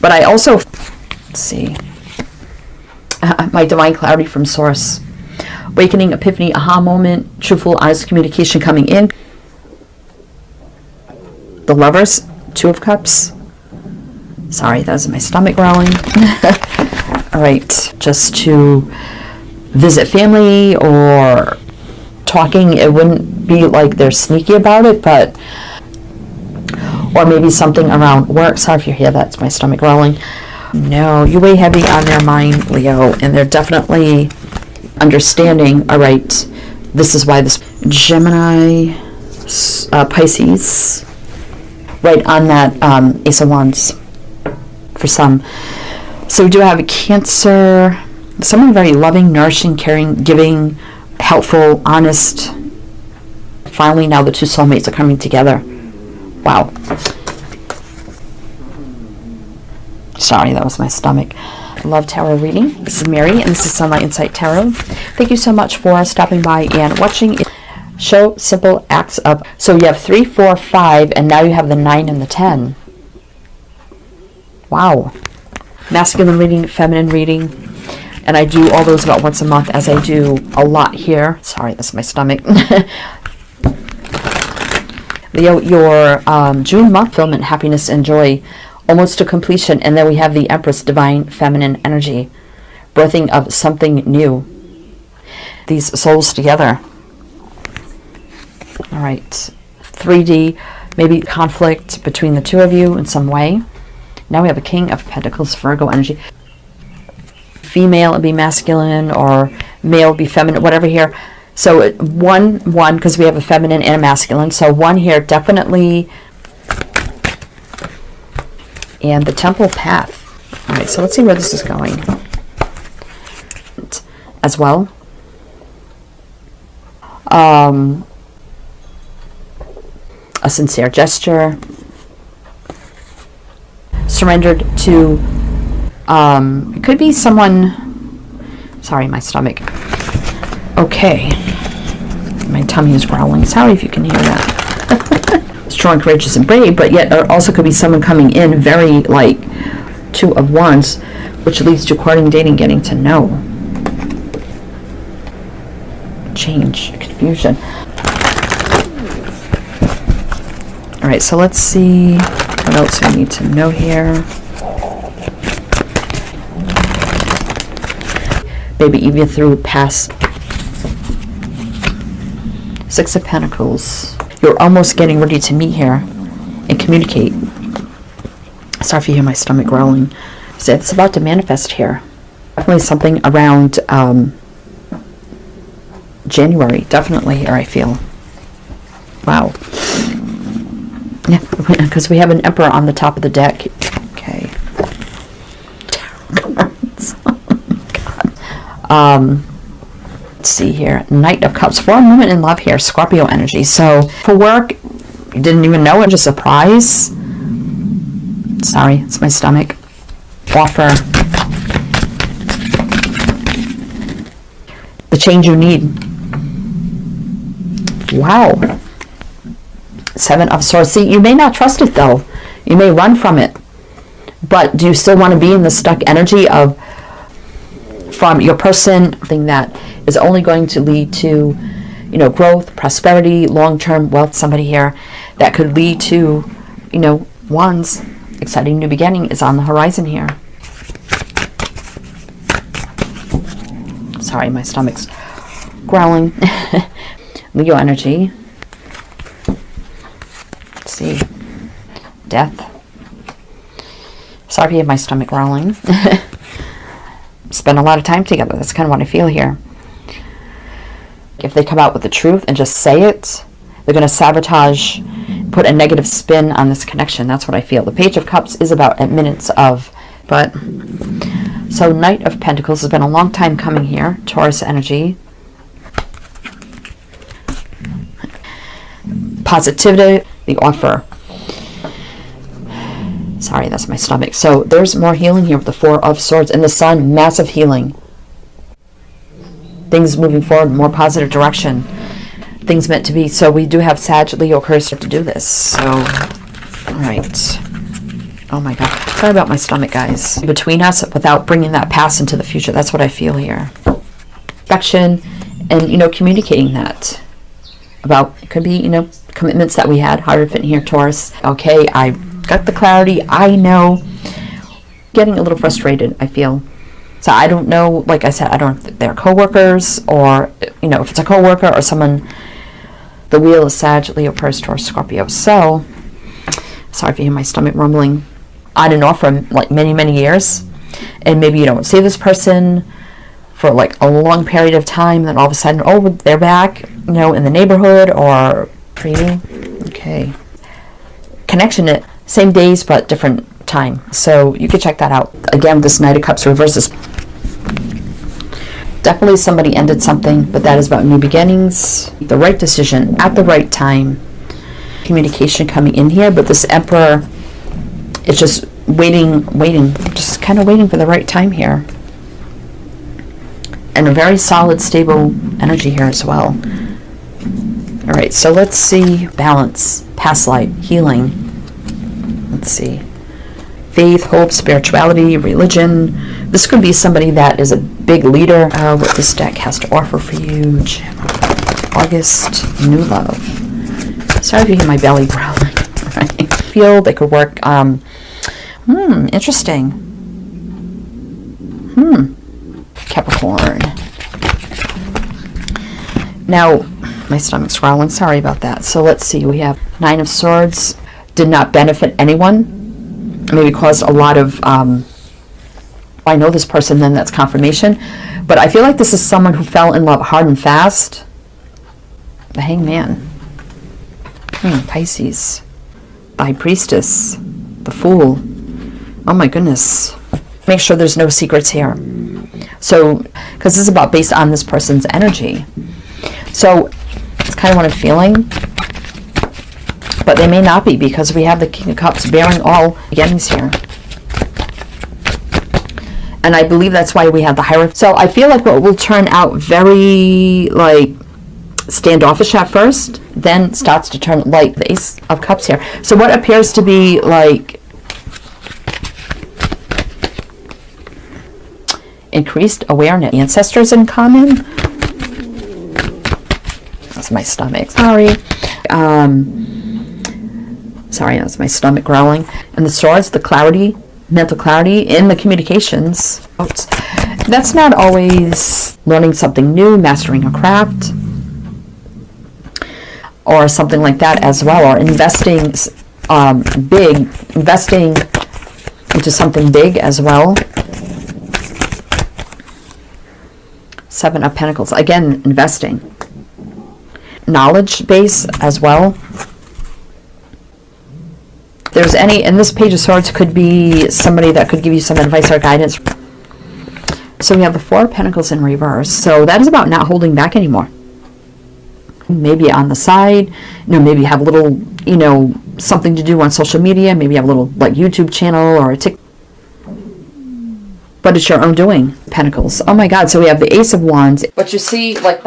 But I also, let's see, my divine clarity from source. Awakening, epiphany, aha moment, truthful, honest communication coming in. The Lovers, Two of Cups. Sorry, that was my stomach growling. All right, just to visit family or talking. It wouldn't be like they're sneaky about it, but, or maybe something around work. Sorry if you hear that's my stomach growling. No, you weigh heavy on their mind, Leo, and they're definitely understanding. All right, this is why this Gemini, Pisces, right on that Ace of Wands for some. So we do have a Cancer, someone very loving, nourishing, caring, giving, helpful, honest. Finally, now the two soulmates are coming together. Wow. Sorry, that was my stomach. I love tarot reading. This is Mary, and this is Sunlight Insight Tarot. Thank you so much for stopping by and watching. Show simple acts of. So you have 3, 4, 5, and now you have the 9 and the 10. Wow. Masculine reading, feminine reading, and I do all those about once a month, as I do a lot here. Sorry, that's my stomach. Leo, your June month fulfillment, happiness, and joy, almost to completion. And then we have the Empress, divine feminine energy, birthing of something new. These souls together. All right, 3D, maybe conflict between the two of you in some way. Now we have a King of Pentacles, Virgo energy. Female would be masculine, or male would be feminine, whatever here. So one, because we have a feminine and a masculine. So one here, definitely. And the Temple Path. All right, so let's see where this is going. As well. A sincere gesture. Surrendered to, it could be someone, sorry, my stomach. Okay. My tummy is growling. Sorry if you can hear that. Strong, courageous, and brave, but yet it also could be someone coming in very, like, Two of Wands, which leads to courting, dating, getting to know. Change, confusion. All right, so let's see what else we need to know here. Maybe even through past Six of Pentacles. You're almost getting ready to meet here and communicate. Sorry if you hear my stomach growling. So it's about to manifest here. Definitely something around January. Definitely here, I feel. Wow. Yeah, because we have an Emperor on the top of the deck. Okay. God. Let's see here. Knight of Cups. For a moment in love here. Scorpio energy. So for work, you didn't even know it. Just a surprise. Sorry, it's my stomach. Offer. The change you need. Wow. Seven of Swords. See, you may not trust it though. You may run from it. But do you still want to be in the stuck energy of, from your person, thing that is only going to lead to, you know, growth, prosperity, long-term wealth? Somebody here that could lead to, you know, Wands. Exciting new beginning is on the horizon here. Sorry, my stomach's growling. Leo energy. Let's see. Death. Sorry if you have my stomach growling. Spend a lot of time together. That's kind of what I feel here. If they come out with the truth and just say it, they're going to sabotage, put a negative spin on this connection. That's what I feel. The Page of Cups is about minutes of, but, so Knight of Pentacles has been a long time coming here. Taurus energy. Positivity, the offer. Sorry, that's my stomach. So there's more healing here with the Four of Swords and the Sun. Massive healing. Things moving forward, more positive direction. Things meant to be. So we do have Sag, Leo, Aquarius to do this. So, all right. Oh my God. Sorry about my stomach, guys. Between us, without bringing that past into the future. That's what I feel here. Affection and, you know, communicating that. About, it could be, you know, commitments that we had. Hierophant here, Taurus. Okay, I got the clarity. I know. Getting a little frustrated, I feel. So I don't know, like I said, I don't know if they're co-workers or, you know, if it's a co-worker or someone. The wheel is Sag, Leo, Taurus, Scorpio. So, sorry if you hear my stomach rumbling. On and off for like many, many years. And maybe you don't see this person for like a long period of time. Then all of a sudden, oh, they're back, you know, in the neighborhood or treating. Okay. Connection, same days, but different time. So you can check that out. Again, this Knight of Cups reverses. Definitely somebody ended something, but that is about new beginnings. The right decision at the right time. Communication coming in here, but this Emperor, it's just waiting, just kind of waiting for the right time here. And a very solid, stable energy here as well. All right, so let's see. Balance, past life, healing. Let's see. Faith, hope, spirituality, religion. This could be somebody that is a big leader. What this deck has to offer for you. August, new love. Sorry if you hear my belly growling. Right? Feel they could work. Interesting. Capricorn. Now, my stomach's growling. Sorry about that. So let's see. We have Nine of Swords. Did not benefit anyone. Maybe caused a lot of, I know this person, then that's confirmation. But I feel like this is someone who fell in love hard and fast. The Hangman. Pisces. The High Priestess. The Fool. Oh my goodness. Make sure there's no secrets here. So, because this is about based on this person's energy. So, it's kind of what I'm feeling. But they may not be, because we have the King of Cups bearing all beginnings here. And I believe that's why we have the Hierophant. So I feel like what will turn out very, like, standoffish at first, then starts to turn like the Ace of Cups here. So what appears to be, like, increased awareness. Ancestors in common. That's my stomach. Sorry. Sorry, that's my stomach growling. And the Swords, the clarity, mental clarity in the communications. That's not always learning something new, mastering a craft, or something like that as well, or investing big, investing into something big as well. Seven of Pentacles, again, investing. Knowledge base as well. There's any, and this Page of Swords could be somebody that could give you some advice or guidance. So we have the Four of Pentacles in reverse. So that is about not holding back anymore. Maybe on the side, you know, maybe have a little, you know, something to do on social media. Maybe have a little, like, YouTube channel or a TikTok. But it's your own doing, Pentacles. Oh my God, so we have the Ace of Wands. But you see, like,